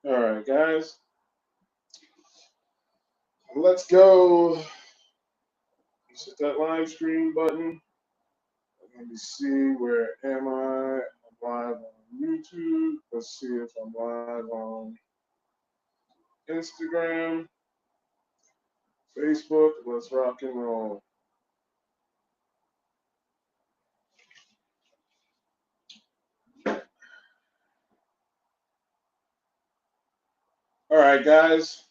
All right, guys, let's go. Let's hit that live stream button. Let me see, where am I? I'm live on YouTube. Let's see if I'm live on Instagram, Facebook. Let's rock and roll. All right, guys,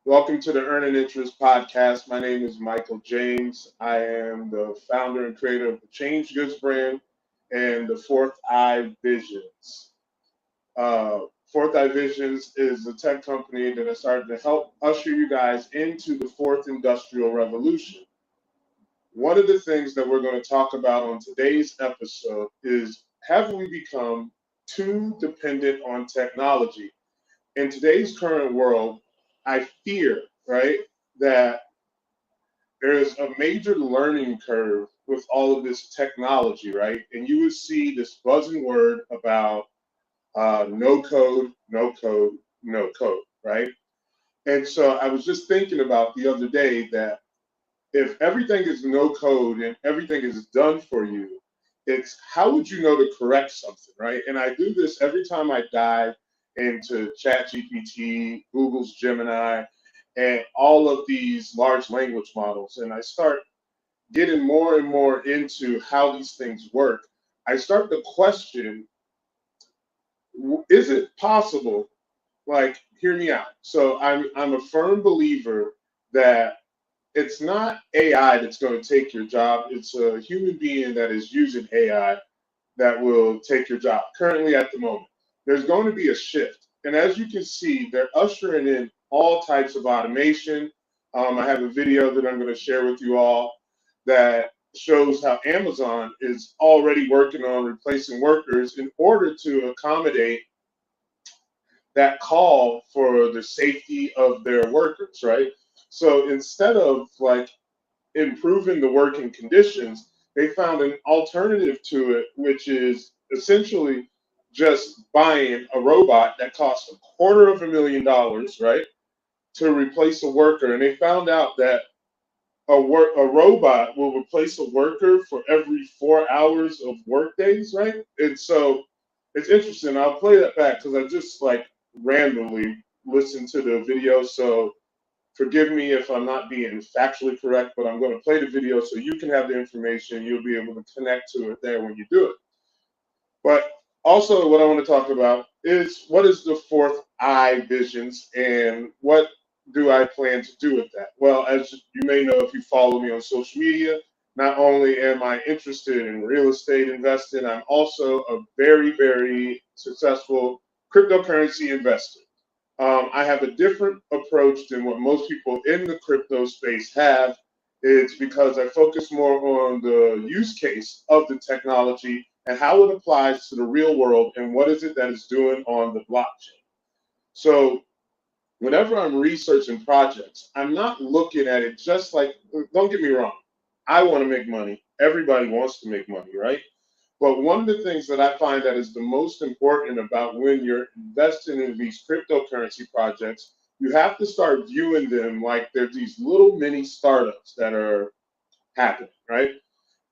welcome to the Earn and Interest podcast. My name is Michael James. I am the founder and creator of the Change Goods brand and the Fourth Eye Visions. Fourth Eye Visions is a tech company that has started to help usher you guys into the fourth industrial revolution. One of the things that we're going to talk about on today's episode is, have we become too dependent on technology? In today's current world, I fear, right, that there's a major learning curve with all of this technology, right? And you would see this buzzing word about no code, no code, no code, right? And so I was just thinking about the other day that if everything is no code and everything is done for you, it's how would you know to correct something, right? And I do this every time I dive into ChatGPT, Google's Gemini, and all of these large language models, and I start getting more and more into how these things work. I start to question, is it possible, like, hear me out. So I'm a firm believer that it's not AI that's going to take your job. It's a human being that is using AI that will take your job. Currently, at the moment, there's going to be a shift, and as you can see, they're ushering in all types of automation. I have a video that I'm going to share with you all that shows how Amazon is already working on replacing workers in order to accommodate that call for the safety of their workers, right? So instead of like improving the working conditions, they found an alternative to it, which is essentially just buying a robot that costs $250,000, right, to replace a worker. And they found out that a robot will replace a worker for every 4 hours of work days, right? And so it's interesting. I'll play that back because I just like randomly listened to the video. So forgive me if I'm not being factually correct, but I'm going to play the video so you can have the information. You'll be able to connect to it there when you do it. But also, what I want to talk about is what is the fourth eye visions and what do I plan to do with that? Well, as you may know, if you follow me on social media, not only am I interested in real estate investing, I'm also a very, very successful cryptocurrency investor. I have a different approach than what most people in the crypto space have. It's because I focus more on the use case of the technology and how it applies to the real world and what is it that it's doing on the blockchain. So whenever I'm researching projects, I'm not looking at it just like, don't get me wrong, I want to make money. Everybody wants to make money, right? But one of the things that I find that is the most important about when you're investing in these cryptocurrency projects, you have to start viewing them like they're these little mini startups that are happening, right?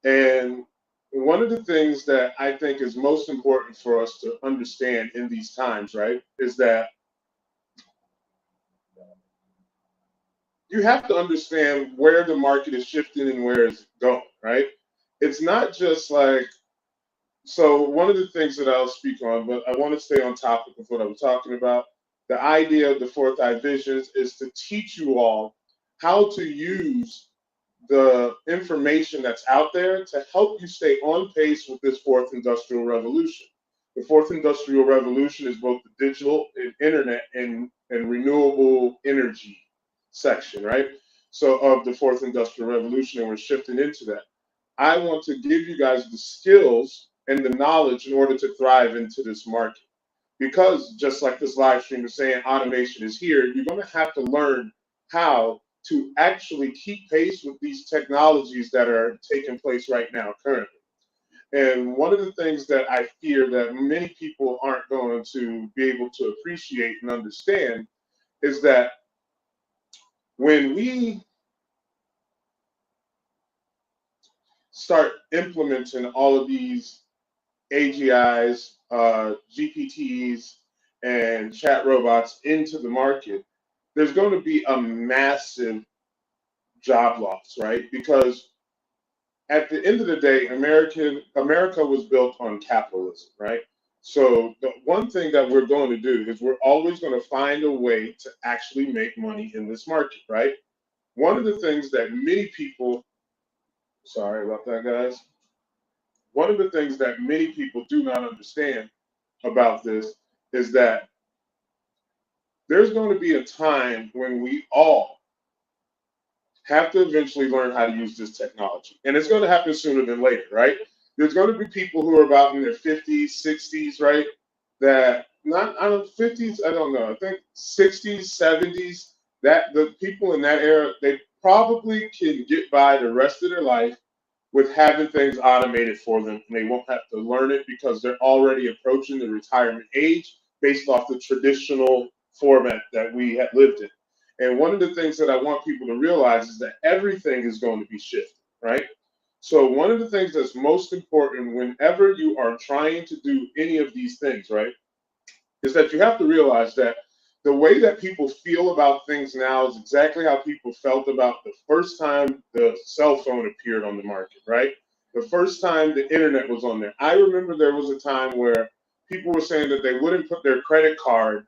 And one of the things that I think is most important for us to understand in these times, right, is that you have to understand where the market is shifting and where it's going, right? It's not just like, so one of the things that I'll speak on, but I want to stay on topic of what I was talking about. The idea of the fourth eye visions is to teach you all how to use the information that's out there to help you stay on pace with this fourth industrial revolution. The fourth industrial revolution is both the digital and internet and renewable energy section, right? So of the fourth industrial revolution, and we're shifting into that. I want to give you guys the skills and the knowledge in order to thrive into this market. Because just like this live stream is saying, automation is here, you're going to have to learn how to actually keep pace with these technologies that are taking place right now currently. And one of the things that I fear that many people aren't going to be able to appreciate and understand is that when we start implementing all of these AGIs, GPTs, and chat robots into the market, there's going to be a massive job loss, right? Because at the end of the day, America was built on capitalism, right? So the one thing that we're going to do is we're always going to find a way to actually make money in this market, right? One of the things that many people, sorry about that, guys. One of the things that many people do not understand about this is that there's going to be a time when we all have to eventually learn how to use this technology. And it's going to happen sooner than later, right? There's going to be people who are about in their 50s, 60s, right? That not, I don't, 50s, I don't know. I think 60s, 70s, that the people in that era, they probably can get by the rest of their life with having things automated for them, and they won't have to learn it because they're already approaching the retirement age based off the traditional format that we had lived in. And one of the things that I want people to realize is that everything is going to be shifted, right? So one of the things that's most important whenever you are trying to do any of these things, right, is that you have to realize that the way that people feel about things now is exactly how people felt about the first time the cell phone appeared on the market, right? The first time the internet was on there. I remember there was a time where people were saying that they wouldn't put their credit card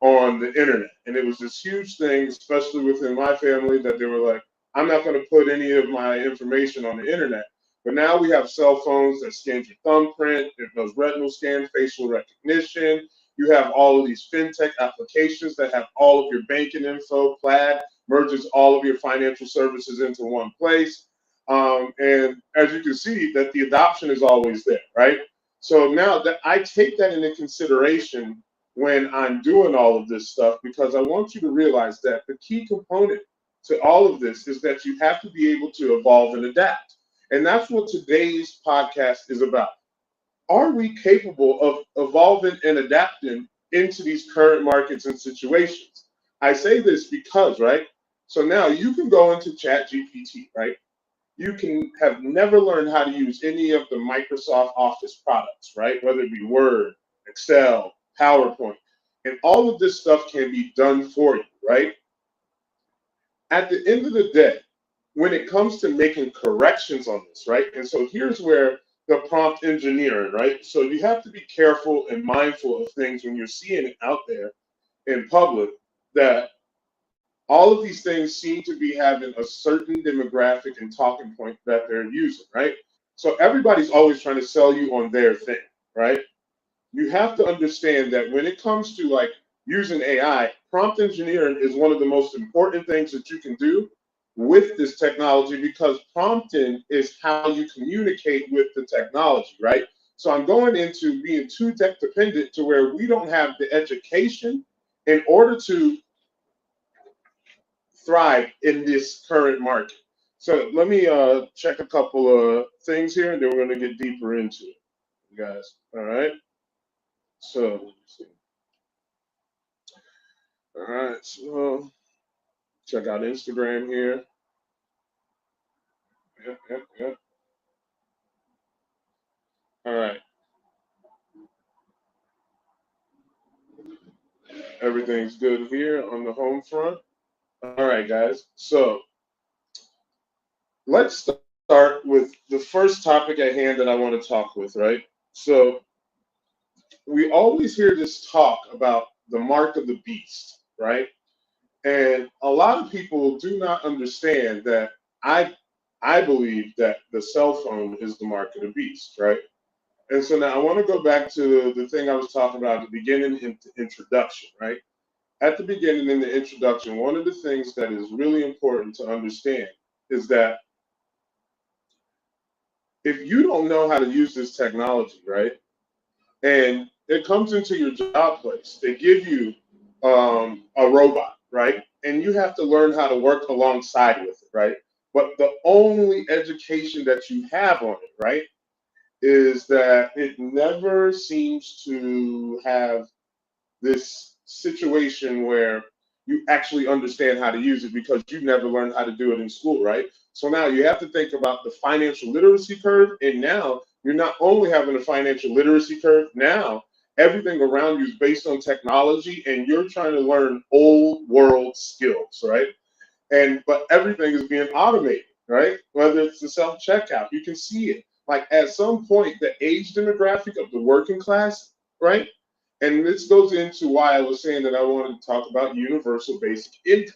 on the internet. And it was this huge thing, especially within my family, that they were like, I'm not going to put any of my information on the internet. But now we have cell phones that scan your thumbprint, it does retinal scan, facial recognition. You have all of these fintech applications that have all of your banking info. Plaid merges all of your financial services into one place. And as you can see, that the adoption is always there, right? So now that I take that into consideration when I'm doing all of this stuff, because I want you to realize that the key component to all of this is that you have to be able to evolve and adapt. And that's what today's podcast is about. Are we capable of evolving and adapting into these current markets and situations? I say this because, right? So now you can go into Chat GPT, right? You can have never learned how to use any of the Microsoft Office products, right? Whether it be Word, Excel, PowerPoint, and all of this stuff can be done for you, right? At the end of the day, when it comes to making corrections on this, right? And so here's where the prompt engineering, right? So you have to be careful and mindful of things when you're seeing it out there in public that all of these things seem to be having a certain demographic and talking point that they're using, right? So everybody's always trying to sell you on their thing, right? You have to understand that when it comes to like using AI, prompt engineering is one of the most important things that you can do with this technology because prompting is how you communicate with the technology, right? So I'm going into being too tech dependent to where we don't have the education in order to thrive in this current market. So let me check a couple of things here, and then we're going to get deeper into it, guys. All right. So let me see. All right. So check out Instagram here. Yep, yep, yep. All right. Everything's good here on the home front. All right, guys. So let's start with the first topic at hand that I want to talk with, right? So we always hear this talk about the mark of the beast, right? And a lot of people do not understand that I I believe that the cell phone is the mark of the beast, right? And so now I want to go back to the thing I was talking about at the beginning in the introduction, right? At the beginning in the introduction, one of the things that is really important to understand is that if you don't know how to use this technology, right, and it comes into your job place. They give you a robot, right? And you have to learn how to work alongside with it, right? But the only education that you have on it, right, is that it never seems to have this situation where you actually understand how to use it because you never learned how to do it in school, right? So now you have to think about the financial literacy curve, and now you're not only having a financial literacy curve, now everything around you is based on technology, and you're trying to learn old world skills, right? And but everything is being automated, right? Whether it's the self checkout, you can see it. Like at some point, the age demographic of the working class, right? And this goes into why I was saying that I wanted to talk about universal basic income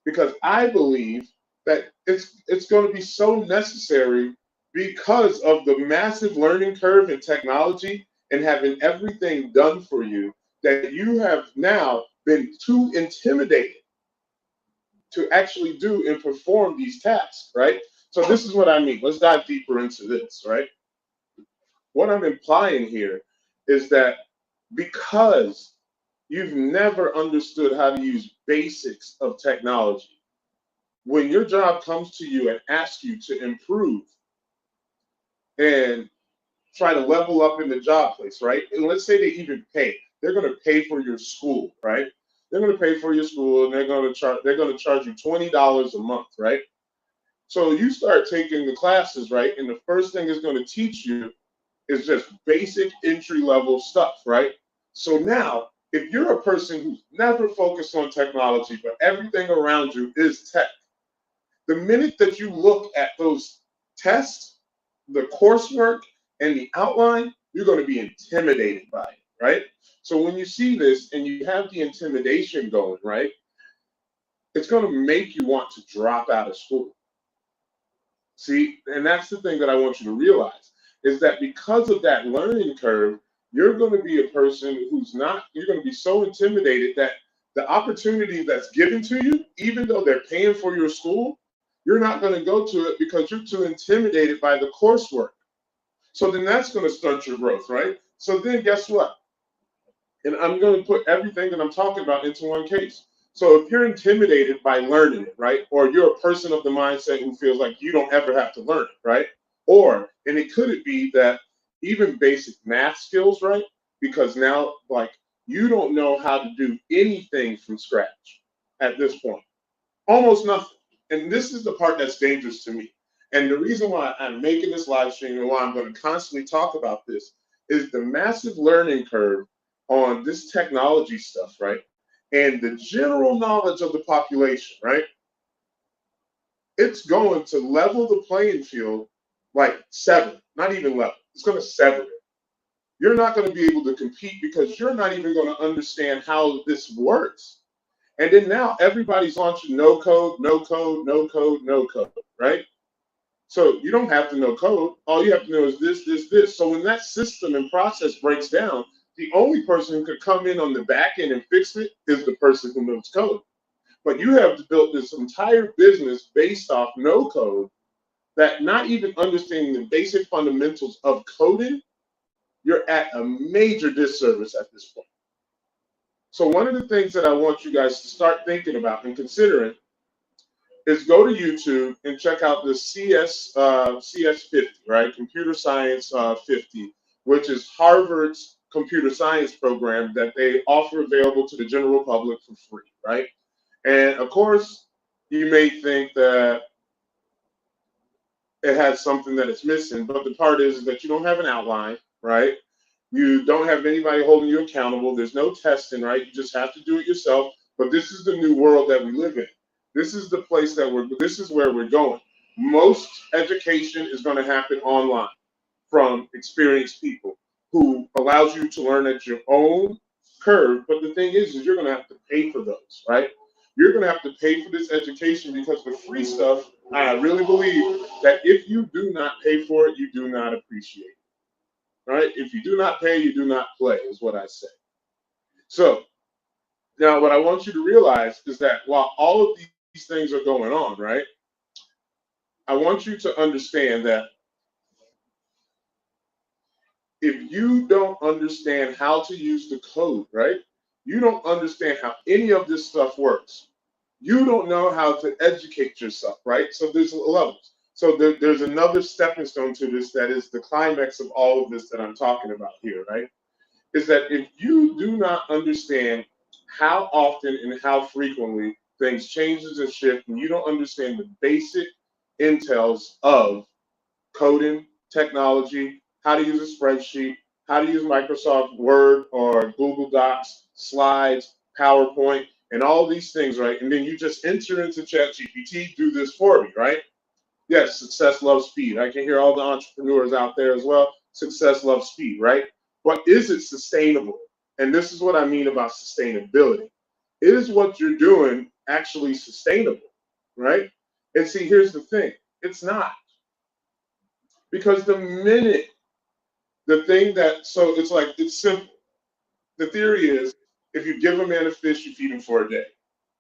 because I believe that it's going to be so necessary because of the massive learning curve in technology and having everything done for you that you have now been too intimidated to actually do and perform these tasks, right? So this is what I mean. Let's dive deeper into this, right? What I'm implying here is that because you've never understood how to use basics of technology, when your job comes to you and asks you to improve and try to level up in the job place, right? And let's say they even pay. They're going to pay for your school, right? They're going to pay for your school and they're going to charge you $20 a month, right? So you start taking the classes, right? And the first thing it's going to teach you is just basic entry level stuff, right? So now, if you're a person who's never focused on technology, but everything around you is tech, the minute that you look at those tests, the coursework, and the outline, you're going to be intimidated by it, right? So when you see this and you have the intimidation going, right, it's going to make you want to drop out of school. See, and that's the thing that I want you to realize is that because of that learning curve, you're going to be a person who's not, you're going to be so intimidated that the opportunity that's given to you, even though they're paying for your school, you're not going to go to it because you're too intimidated by the coursework. So then that's going to stunt your growth, right? So then guess what? And I'm going to put everything that I'm talking about into one case. So if you're intimidated by learning it, right, or you're a person of the mindset who feels like you don't ever have to learn it, right, or and it be that even basic math skills, right, because now like you don't know how to do anything from scratch at this point, almost nothing. And this is the part that's dangerous to me. And the reason why I'm making this live stream and why I'm going to constantly talk about this is the massive learning curve on this technology stuff, right? And the general knowledge of the population, right? It's going to level the playing field like seven, not even level. It's going to sever it. You're not going to be able to compete because you're not even going to understand how this works. And then now everybody's launching no code, no code, no code, no code, right? So you don't have to know code. All you have to know is this, this, this. So when that system and process breaks down, the only person who could come in on the back end and fix it is the person who knows code. But you have built this entire business based off no code that not even understanding the basic fundamentals of coding, you're at a major disservice at this point. So one of the things that I want you guys to start thinking about and considering is go to YouTube and check out the CS 50, right? Computer Science 50, which is Harvard's computer science program that they offer available to the general public for free, right? And of course, you may think that it has something that it's missing, but the part is that you don't have an outline, right? You don't have anybody holding you accountable. There's no testing, right? You just have to do it yourself. But this is the new world that we live in. This is the place that this is where we're going. Most education is going to happen online from experienced people who allows you to learn at your own curve. But the thing is you're going to have to pay for those, right? You're going to have to pay for this education because the free stuff, I really believe that if you do not pay for it, you do not appreciate it. Right? If you do not pay, you do not play, is what I say. So now what I want you to realize is that while all of these things are going on, right? I want you to understand that if you don't understand how to use the code, right? You don't understand how any of this stuff works. You don't know how to educate yourself, right? So there's levels. So there's another stepping stone to this that is the climax of all of this that I'm talking about here, right? Is that if you do not understand how often and how frequently things changes and shift, and you don't understand the basic intels of coding, technology, how to use a spreadsheet, how to use Microsoft Word or Google Docs, slides, PowerPoint, and all these things, right? And then you just enter into ChatGPT, do this for me, right? Yes, success loves speed. I can hear all the entrepreneurs out there as well. Success loves speed, right? But is it sustainable? And this is what I mean about sustainability. Is what you're doing actually sustainable, right? And see, here's the thing, it's not. Because the minute the thing that, so it's like, it's simple. The theory is if you give a man a fish, you feed him for a day,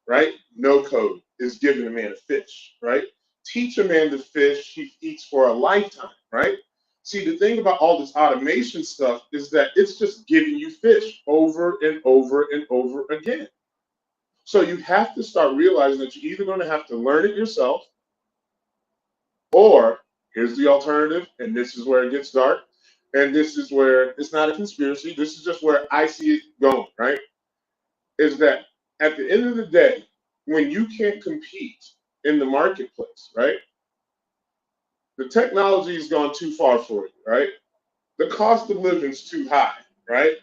right? No code is giving a man a fish, right? Teach a man to fish, he eats for a lifetime, right? See, the thing about all this automation stuff is that it's just giving you fish over and over and over again. So you have to start realizing that you're either going to have to learn it yourself, or here's the alternative, and this is where it gets dark, and this is where it's not a conspiracy, this is just where I see it going, right? Is that at the end of the day, when you can't compete in the marketplace, right? The technology has gone too far for you, right? The cost of living is too high, right?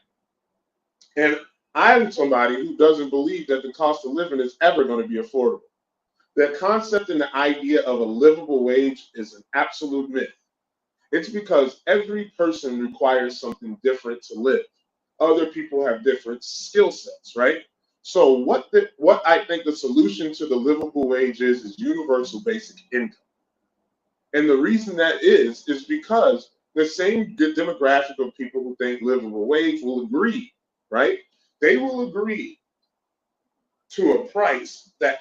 And I'm somebody who doesn't believe that the cost of living is ever going to be affordable. The concept and the idea of a livable wage is an absolute myth. It's because every person requires something different to live. Other people have different skill sets, right? So what I think the solution to the livable wage is universal basic income. And the reason that is because the same demographic of people who think livable wage will agree, right? They will agree to a price that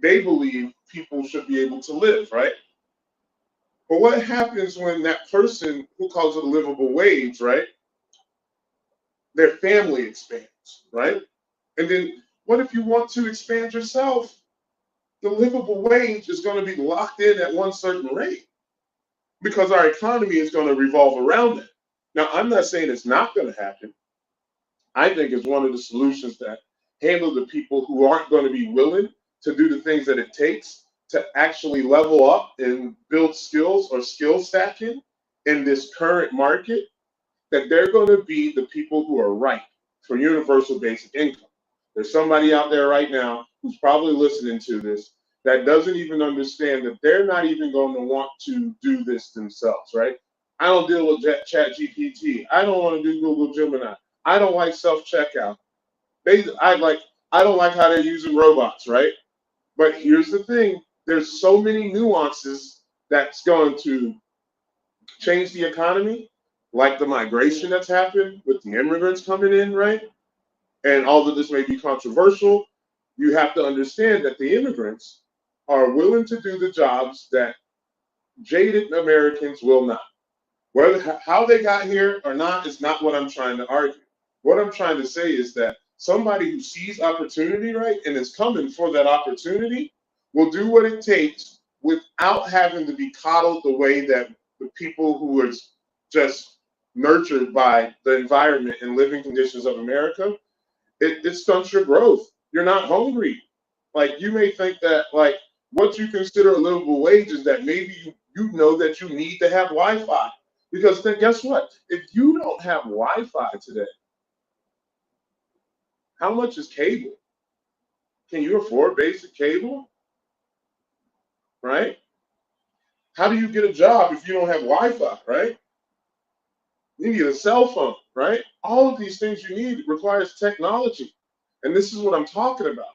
they believe people should be able to live, right? But what happens when that person who calls it a livable wage, right? Their family expands, right? And then what if you want to expand yourself? The livable wage is going to be locked in at one certain rate because our economy is going to revolve around it. Now, I'm not saying it's not going to happen. I think it's one of the solutions that handle the people who aren't going to be willing to do the things that it takes to actually level up and build skills or skill stacking in this current market, that they're going to be the people who are right for universal basic income. There's somebody out there right now who's probably listening to this that doesn't even understand that they're not even going to want to do this themselves, right? I don't deal with Chat GPT. I don't want to do Google Gemini. I don't like self checkout. I don't like how they're using robots, right? But here's the thing: there's so many nuances that's going to change the economy, like the migration that's happened with the immigrants coming in, right? And although this may be controversial, you have to understand that the immigrants are willing to do the jobs that jaded Americans will not. Whether how they got here or not is not what I'm trying to argue. What I'm trying to say is that somebody who sees opportunity, right, and is coming for that opportunity will do what it takes without having to be coddled the way that the people who are just nurtured by the environment and living conditions of America. It stunts your growth. You're not hungry. Like you may think that like what you consider a livable wage is that maybe you know that you need to have Wi-Fi. Because then guess what? If you don't have Wi-Fi today, how much is cable? Can you afford basic cable? Right? How do you get a job if you don't have Wi-Fi, right? You need a cell phone, right? All of these things you need requires technology. And this is what I'm talking about.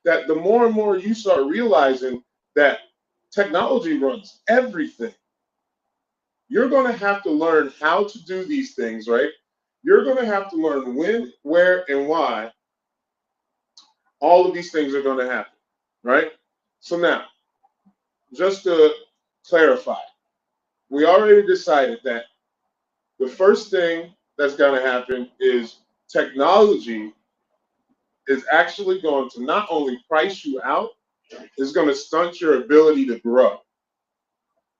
That the more and more you start realizing that technology runs everything, you're going to have to learn how to do these things, right? You're going to have to learn when, where, and why all of these things are going to happen, right? So now, just to clarify, we already decided that the first thing that's going to happen is technology is actually going to not only price you out, it's going to stunt your ability to grow.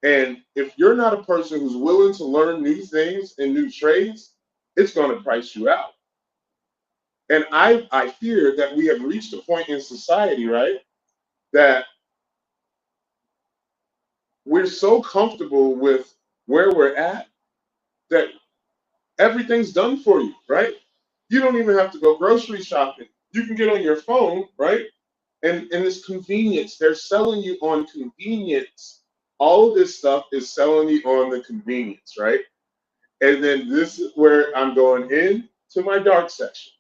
And if you're not a person who's willing to learn new things and new trades, it's going to price you out. And I fear that we have reached a point in society, right, that we're so comfortable with where we're at that everything's done for you, right? You don't even have to go grocery shopping. You can get on your phone, right? And it's convenience. They're selling you on convenience. All of this stuff is selling you on the convenience, right? And then this is where I'm going in to my dark section.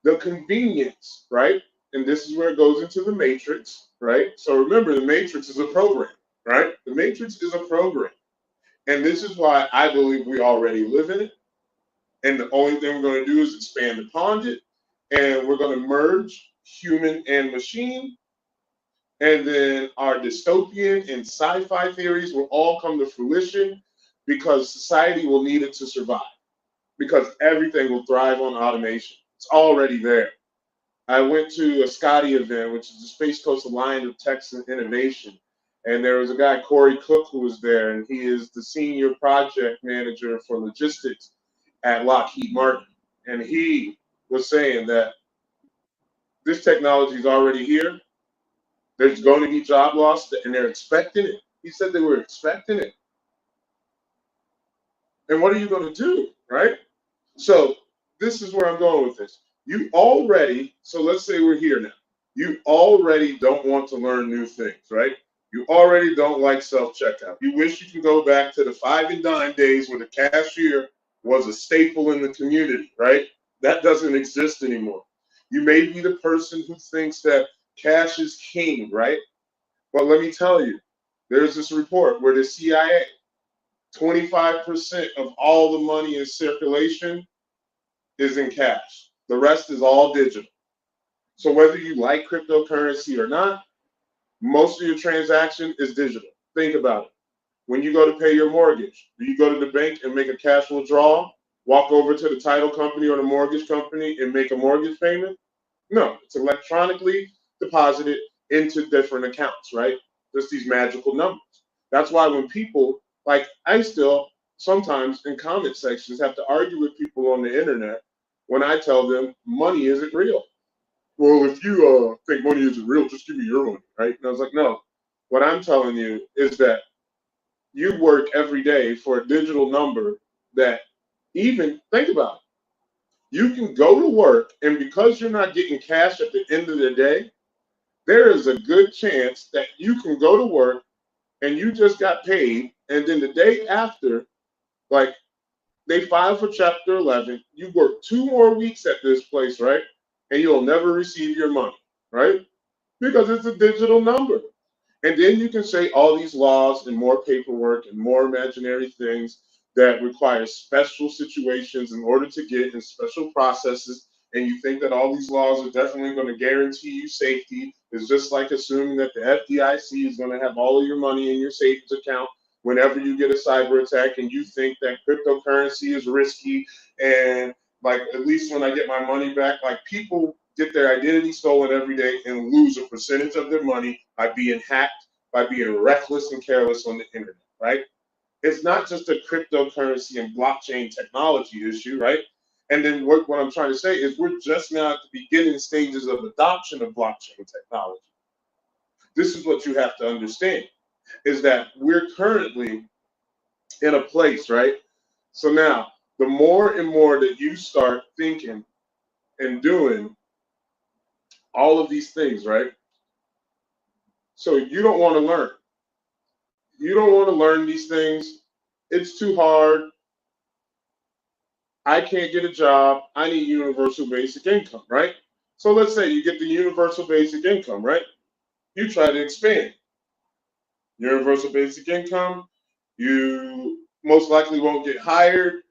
The convenience, right? And this is where it goes into the matrix, right? So remember, the matrix is a program, right? The matrix is a program. And this is why I believe we already live in it. And the only thing we're going to do is expand upon it. And we're going to merge human and machine. And then our dystopian and sci-fi theories will all come to fruition because society will need it to survive. Because everything will thrive on automation. It's already there. I went to a Scotty event, which is the Space Coast Alliance of Tech and Innovation. And there was a guy, Corey Cook, who was there, and he is the senior project manager for logistics at Lockheed Martin. And he was saying that this technology is already here. There's going to be job loss, and they're expecting it. He said they were expecting it. And what are you going to do, right? So this is where I'm going with this. You already, so let's say we're here now. You already don't want to learn new things, right? You already don't like self-checkout. You wish you could go back to the 5 and dime days where the cashier was a staple in the community, right? That doesn't exist anymore. You may be the person who thinks that cash is king, right? But let me tell you, there's this report where the CIA, 25% of all the money in circulation is in cash. The rest is all digital. So whether you like cryptocurrency or not, most of your transaction is digital. Think about it. When you go to pay your mortgage, do you go to the bank and make a cash withdrawal, walk over to the title company or the mortgage company and make a mortgage payment? No, it's electronically deposited into different accounts, right? Just these magical numbers. That's why when people, like I still sometimes in comment sections have to argue with people on the internet when I tell them money isn't real. Well, if you think money isn't real, just give me your money, right? And I was like, no. What I'm telling you is that you work every day for a digital number that even think about it. You can go to work, and because you're not getting cash at the end of the day, there is a good chance that you can go to work and you just got paid, and then the day after, like they file for Chapter 11, you work 2 more weeks at this place, right? And you'll never receive your money, right? Because it's a digital number. And then you can say all these laws and more paperwork and more imaginary things that require special situations in order to get in special processes. And you think that all these laws are definitely going to guarantee you safety. It's just like assuming that the FDIC is going to have all of your money in your savings account whenever you get a cyber attack, and you think that cryptocurrency is risky. And like, at least when I get my money back, like people get their identity stolen every day and lose a percentage of their money by being hacked, by being reckless and careless on the internet, right? It's not just a cryptocurrency and blockchain technology issue, right? And then what I'm trying to say is we're just now at the beginning stages of adoption of blockchain technology. This is what you have to understand, is that we're currently in a place, right? So now, the more and more that you start thinking and doing all of these things, right? So you don't want to learn. You don't want to learn these things. It's too hard. I can't get a job. I need universal basic income, right? So let's say you get the universal basic income, right? You try to expand universal basic income. You most likely won't get hired.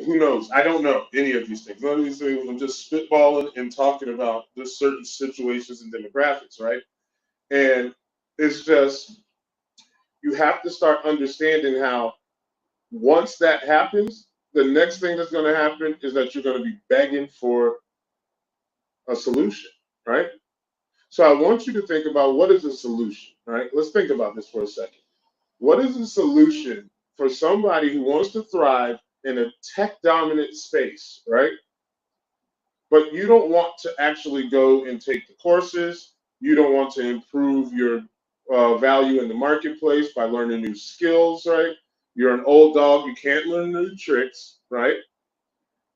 Who knows? I don't know any of these things. None of these things. I'm just spitballing and talking about just certain situations and demographics, right? And it's just you have to start understanding how once that happens, the next thing that's going to happen is that you're going to be begging for a solution, right? So I want you to think about what is a solution, right? Let's think about this for a second. What is the solution for somebody who wants to thrive in a tech dominant space, right? But you don't want to actually go and take the courses. You don't want to improve your value in the marketplace by learning new skills, right? You're an old dog. You can't learn new tricks, right?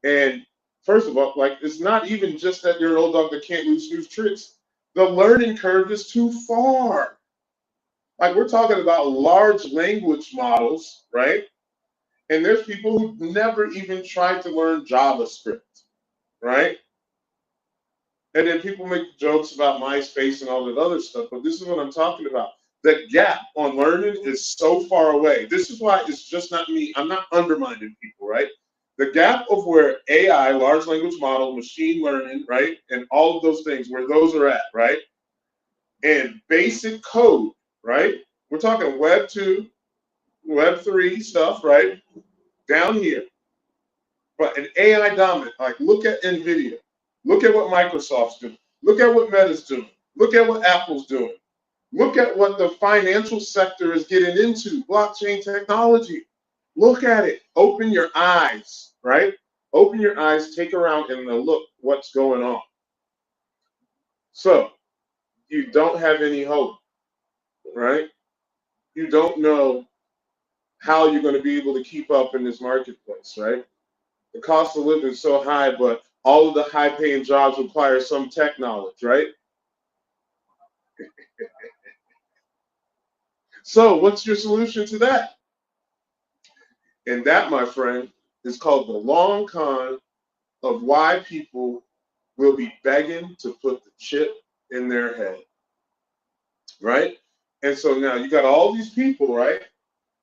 And first of all, like it's not even just that you're an old dog that can't lose new tricks. The learning curve is too far. Like we're talking about large language models, right? And there's people who never even tried to learn JavaScript, right? And then people make jokes about MySpace and all that other stuff, but this is what I'm talking about. The gap on learning is so far away. This is why it's just not me. I'm not undermining people, right? The gap of where AI, large language model, machine learning, right, and all of those things, where those are at, right, and basic code, right? We're talking Web 2, Web 3 stuff, right, down here. But an AI dominant, like look at NVIDIA, look at what Microsoft's doing, look at what Meta's doing, look at what Apple's doing, look at what the financial sector is getting into, blockchain technology. Look at it. Open your eyes, right? Open your eyes, take around and look what's going on. So you don't have any hope, right? You don't know how you're going to be able to keep up in this marketplace, right? The cost of living is so high, but all of the high paying jobs require some tech knowledge, right? So what's your solution to that? And that, my friend, is called the long con of why people will be begging to put the chip in their head, right? And so now you got all these people, right?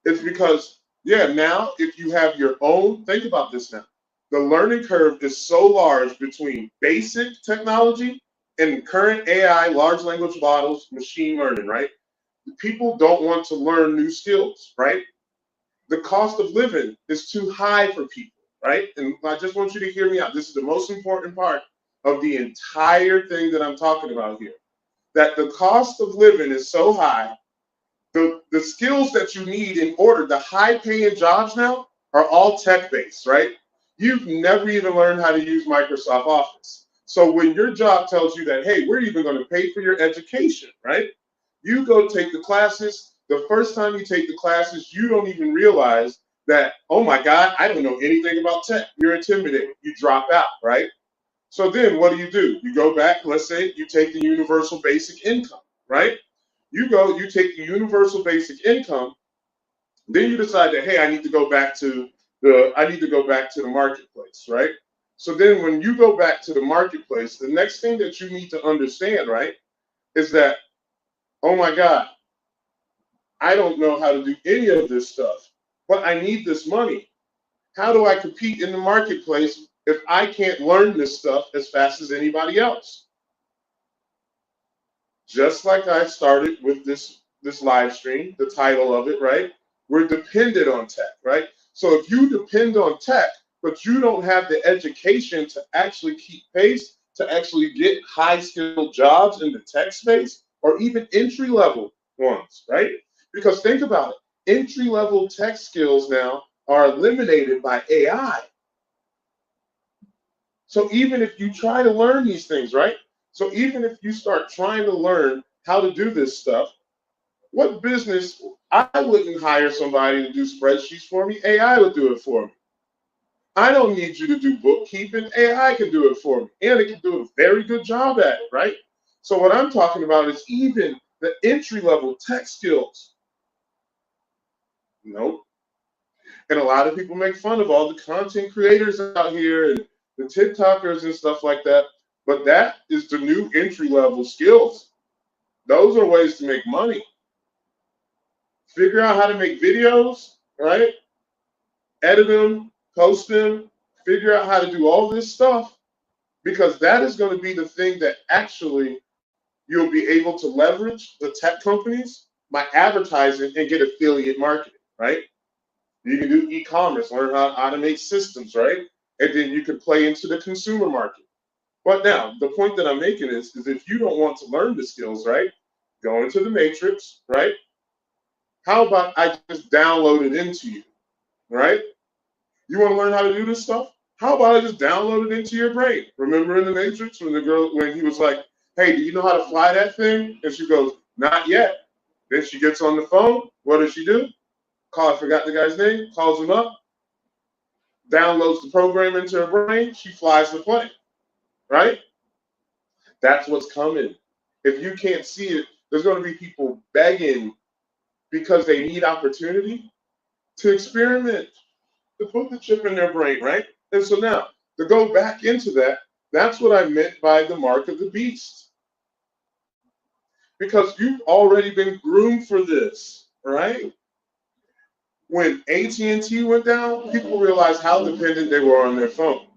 It's because, yeah, now if you have your own, think about this now. The learning curve is so large between basic technology and current AI, large language models, machine learning, right? People don't want to learn new skills, right? The cost of living is too high for people, right? And I just want you to hear me out. This is the most important part of the entire thing that I'm talking about here. That the cost of living is so high, the skills that you need in order, the high paying jobs now are all tech based, right? You've never even learned how to use Microsoft Office. So when your job tells you that, hey, we're even going to pay for your education, right? You go take the classes. The first time you take the classes, you don't even realize that, oh my God, I don't know anything about tech. You're intimidated. You drop out, right? So then what do? You go back, let's say you take the universal basic income, right? You take the universal basic income, then you decide that, hey, I need to go back to the marketplace, right? So then when you go back to the marketplace, the next thing that you need to understand, right, is that, oh my God, I don't know how to do any of this stuff, but I need this money. How do I compete in the marketplace if I can't learn this stuff as fast as anybody else? Just like I started with this live stream, the title of it, right? We're dependent on tech, right? So if you depend on tech, but you don't have the education to actually keep pace, to actually get high skilled jobs in the tech space, or even entry level ones, right? Because think about it, entry level tech skills now are eliminated by AI. So even if you try to learn these things, right? So even if you start trying to learn how to do this stuff, what business? I wouldn't hire somebody to do spreadsheets for me. AI would do it for me. I don't need you to do bookkeeping. AI can do it for me, and it can do a very good job at it, right? So what I'm talking about is even the entry level tech skills. Nope. And a lot of people make fun of all the content creators out here and the TikTokers and stuff like that. But that is the new entry level skills. Those are ways to make money. Figure out how to make videos, right? Edit them, post them, figure out how to do all this stuff, because that is going to be the thing that actually you'll be able to leverage the tech companies by advertising and get affiliate marketing, right? You can do e-commerce, learn how to automate systems, right? And then you can play into the consumer market. But now, the point that I'm making is if you don't want to learn the skills, right, go into the matrix, right? How about I just download it into you, right? You want to learn how to do this stuff? How about I just download it into your brain? Remember in the Matrix when he was like, "Hey, do you know how to fly that thing?" And she goes, "Not yet." Then she gets on the phone. What does she do? I forgot the guy's name. Calls him up, downloads the program into her brain. She flies the plane, right? That's what's coming. If you can't see it, there's going to be people begging because they need opportunity to experiment, to put the chip in their brain, right? And so now, to go back into that, that's what I meant by the mark of the beast. Because you've already been groomed for this, right? When AT&T went down, people realized how dependent they were on their phone.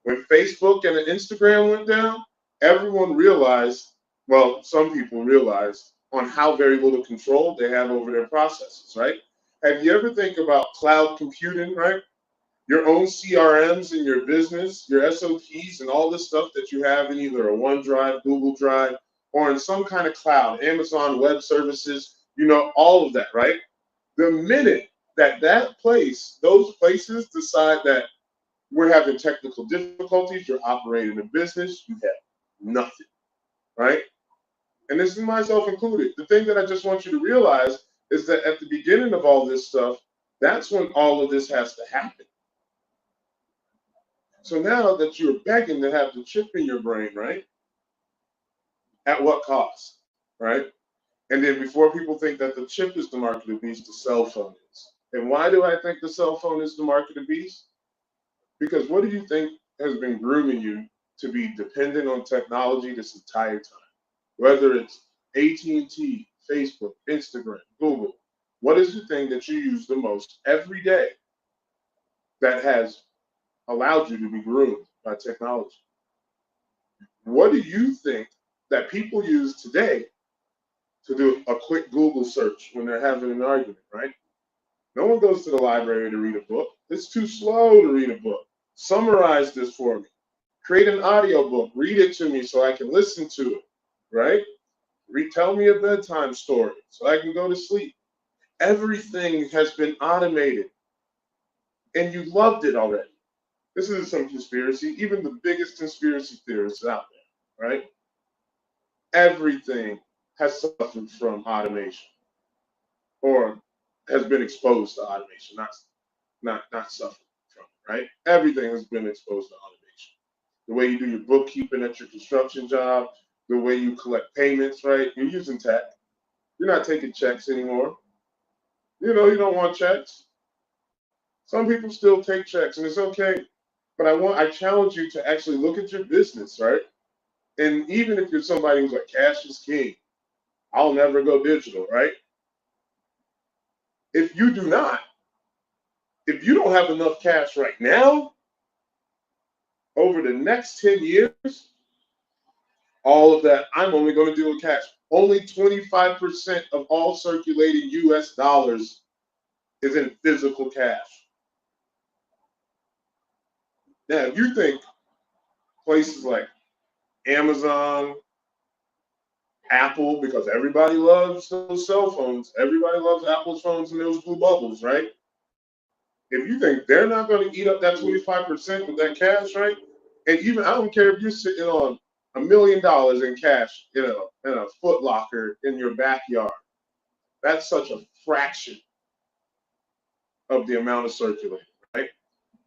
When Facebook and Instagram went down, everyone realized, well, some people realized on how very little control they have over their processes, right? Have you ever think about cloud computing, right? Your own CRMs in your business, your SOPs, and all this stuff that you have in either a OneDrive, Google Drive, or in some kind of cloud, Amazon Web Services, all of that, right? The minute those places decide that we're having technical difficulties, you're operating a business, you have nothing, right? And this is myself included. The thing that I just want you to realize is that at the beginning of all this stuff, that's when all of this has to happen. So now that you're begging to have the chip in your brain, right? At what cost, right? And then before people think that the chip is the mark of the beast, the cell phone is. And why do I think the cell phone is the mark of the beast? Because what do you think has been grooming you to be dependent on technology this entire time? Whether it's AT&T, Facebook, Instagram, Google, what is the thing that you use the most every day that has allowed you to be groomed by technology? What do you think that people use today to do a quick Google search when they're having an argument, right? No one goes to the library to read a book. It's too slow to read a book. Summarize this for me. Create an audio book. Read it to me so I can listen to it, right? Tell me a bedtime story so I can go to sleep. Everything has been automated, and you loved it already. This isn't some conspiracy. Even the biggest conspiracy theorists out there, right? Everything has suffered from automation or has been exposed to automation, not suffered from it, right? Everything has been exposed to automation. The way you do your bookkeeping at your construction job, the way you collect payments, right? You're using tech. You're not taking checks anymore. You don't want checks. Some people still take checks, and it's okay. But I challenge you to actually look at your business, right? And even if you're somebody who's like cash is king, I'll never go digital, right? If you do not, if you don't have enough cash right now, over the next 10 years, all of that, I'm only going to deal with cash. Only 25% of all circulating US dollars is in physical cash. Now, if you think places like Amazon, Apple, because everybody loves those cell phones, everybody loves Apple's phones and those blue bubbles, right? If you think they're not going to eat up that 25% with that cash, right? And even I don't care if you're sitting on $1 million in cash in a Foot Locker in your backyard. That's such a fraction of the amount of circulating, right?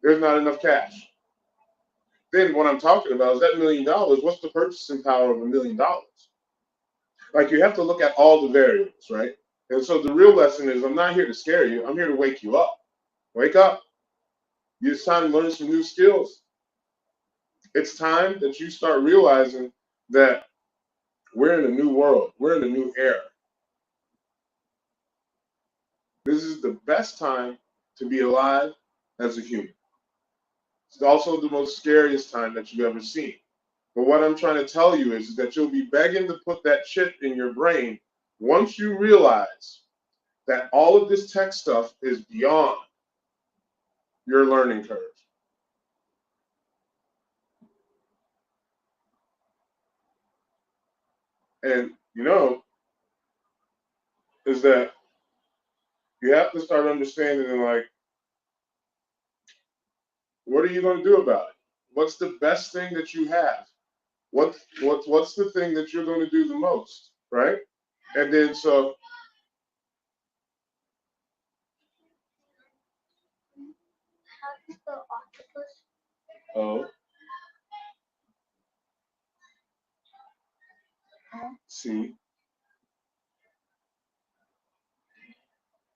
There's not enough cash. Then what I'm talking about is that $1 million. What's the purchasing power of $1 million? Like you have to look at all the variables, right? And so the real lesson is I'm not here to scare you. I'm here to wake you up. Wake up. It's time to learn some new skills. It's time that you start realizing that we're in a new world. We're in a new era. This is the best time to be alive as a human. It's also the most scariest time that you've ever seen. But what I'm trying to tell you is that you'll be begging to put that chip in your brain once you realize that all of this tech stuff is beyond your learning curve. And is that You have to start understanding, like, what are you going to do about it? What's the best thing that you have? What's the thing that you're going to do the most, right? And then so, O C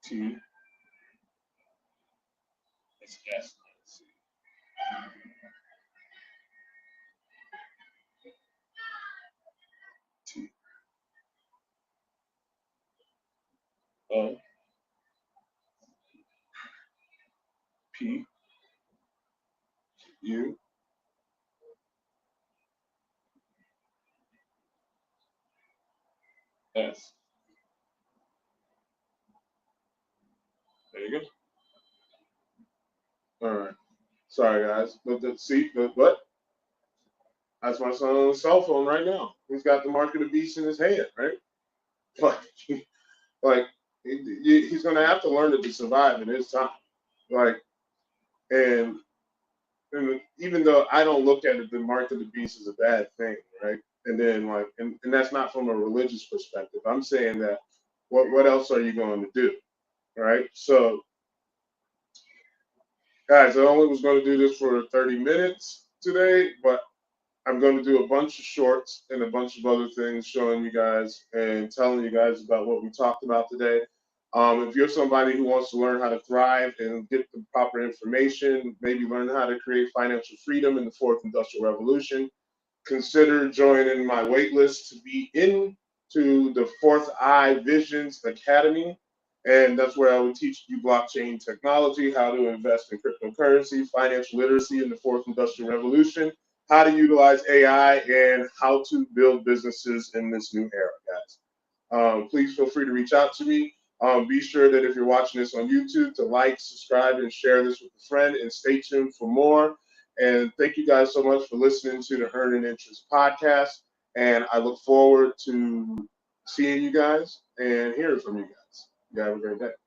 T S S C T O P U S. There you go. All right. Sorry, guys. But what? That's my son on his cell phone right now. He's got the mark of the beast in his hand, right? Like, like he's going to have to learn it to survive in his time. Like, and even though I don't look at it, the mark of the beast is a bad thing, right? And then like, and that's not from a religious perspective. I'm saying that what else are you going to do, right? So, guys, I only was going to do this for 30 minutes today, but I'm going to do a bunch of shorts and a bunch of other things showing you guys and telling you guys about what we talked about today. If you're somebody who wants to learn how to thrive and get the proper information, maybe learn how to create financial freedom in the fourth industrial revolution, consider joining my waitlist to be into the Fourth Eye Visions Academy. And that's where I will teach you blockchain technology, how to invest in cryptocurrency, financial literacy in the fourth industrial revolution, how to utilize AI, and how to build businesses in this new era, guys. Please feel free to reach out to me. Be sure that if you're watching this on YouTube to like, subscribe, and share this with a friend, and stay tuned for more. And thank you guys so much for listening to the Earn an Interest podcast. And I look forward to seeing you guys and hearing from you guys. You have a great day.